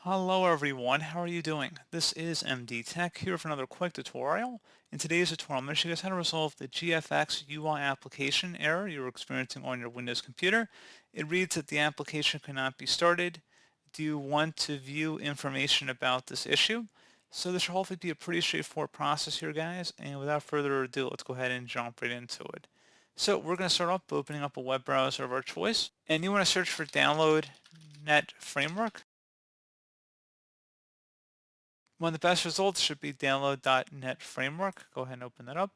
Hello everyone, how are you doing? This is MD Tech here for another quick tutorial. In today's tutorial, I'm going to show you guys how to resolve the Gfxui application error you're experiencing on your Windows computer. It reads that the application cannot be started. Do you want to view information about this issue? So this should hopefully be a pretty straightforward process here, guys, and without further ado, let's go ahead and jump right into it. So we're going to start off by opening up a web browser of our choice, and you want to search for Download Net Framework. One of the best results should be download.net framework. Go ahead and open that up.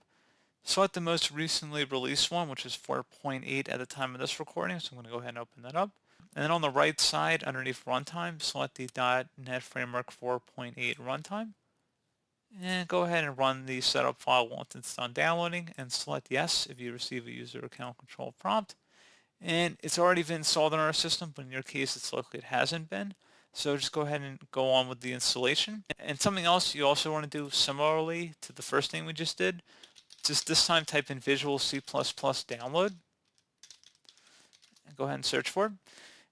Select the most recently released one, which is 4.8 at the time of this recording. So I'm going to go ahead and open that up. And then on the right side, underneath runtime, select the .NET Framework 4.8 runtime. And go ahead and run the setup file once it's done downloading, and select yes if you receive a user account control prompt. And it's already been installed in our system, but in your case, it's likely it hasn't been. So just go ahead and go on with the installation. And something else you also want to do similarly to the first thing we just did, just this time type in Visual C++ download. And go ahead and search for it.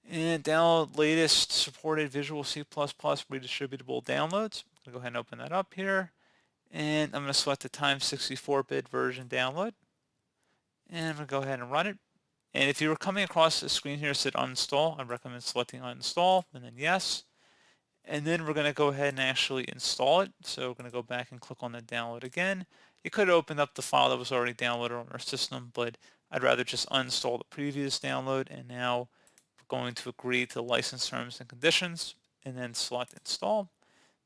And download latest supported Visual C++ redistributable downloads. I'm going to go ahead and open that up here. And I'm going to select the Times 64-bit version download. And I'm going to go ahead and run it. And if you were coming across the screen here that said uninstall, I recommend selecting uninstall and then yes. And then we're going to go ahead and actually install it. So we're going to go back and click on the download again. You could have opened up the file that was already downloaded on our system, but I'd rather just uninstall the previous download. And now we're going to agree to the license terms and conditions and then select install.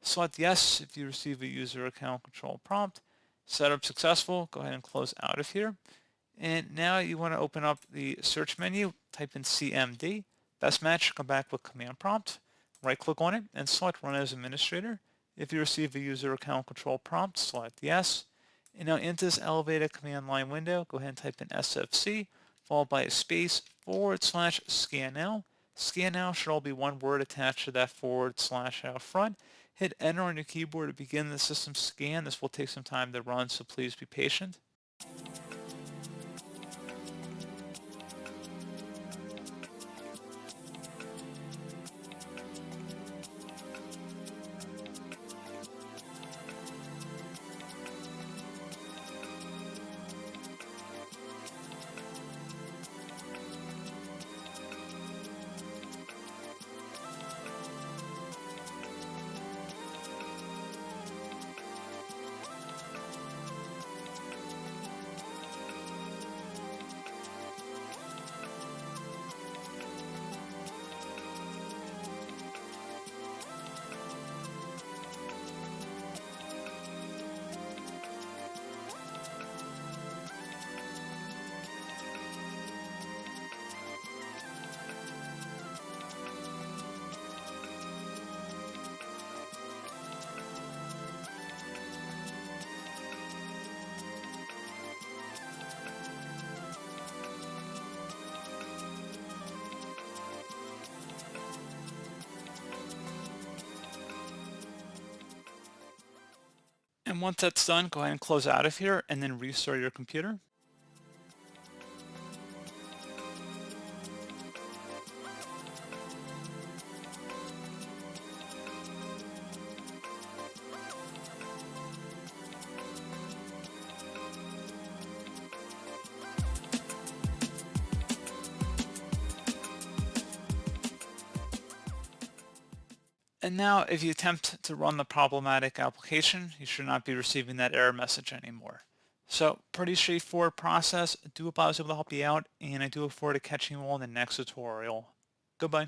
Select yes if you receive a user account control prompt. Setup successful. Go ahead and close out of here. And now you want to open up the search menu, type in CMD. Best match, come back with command prompt. Right click on it and select run as administrator. If you receive a user account control prompt, select yes. And now into this elevated command line window, go ahead and type in SFC, followed by a space / scan now. Scan now should all be one word attached to that / out front. Hit enter on your keyboard to begin the system scan. This will take some time to run, so please be patient. And once that's done, go ahead and close out of here and then restart your computer. And now if you attempt to run the problematic application, you should not be receiving that error message anymore. So pretty straightforward process. I do hope I was able to help you out, and I do look forward to catching you all in the next tutorial. Goodbye.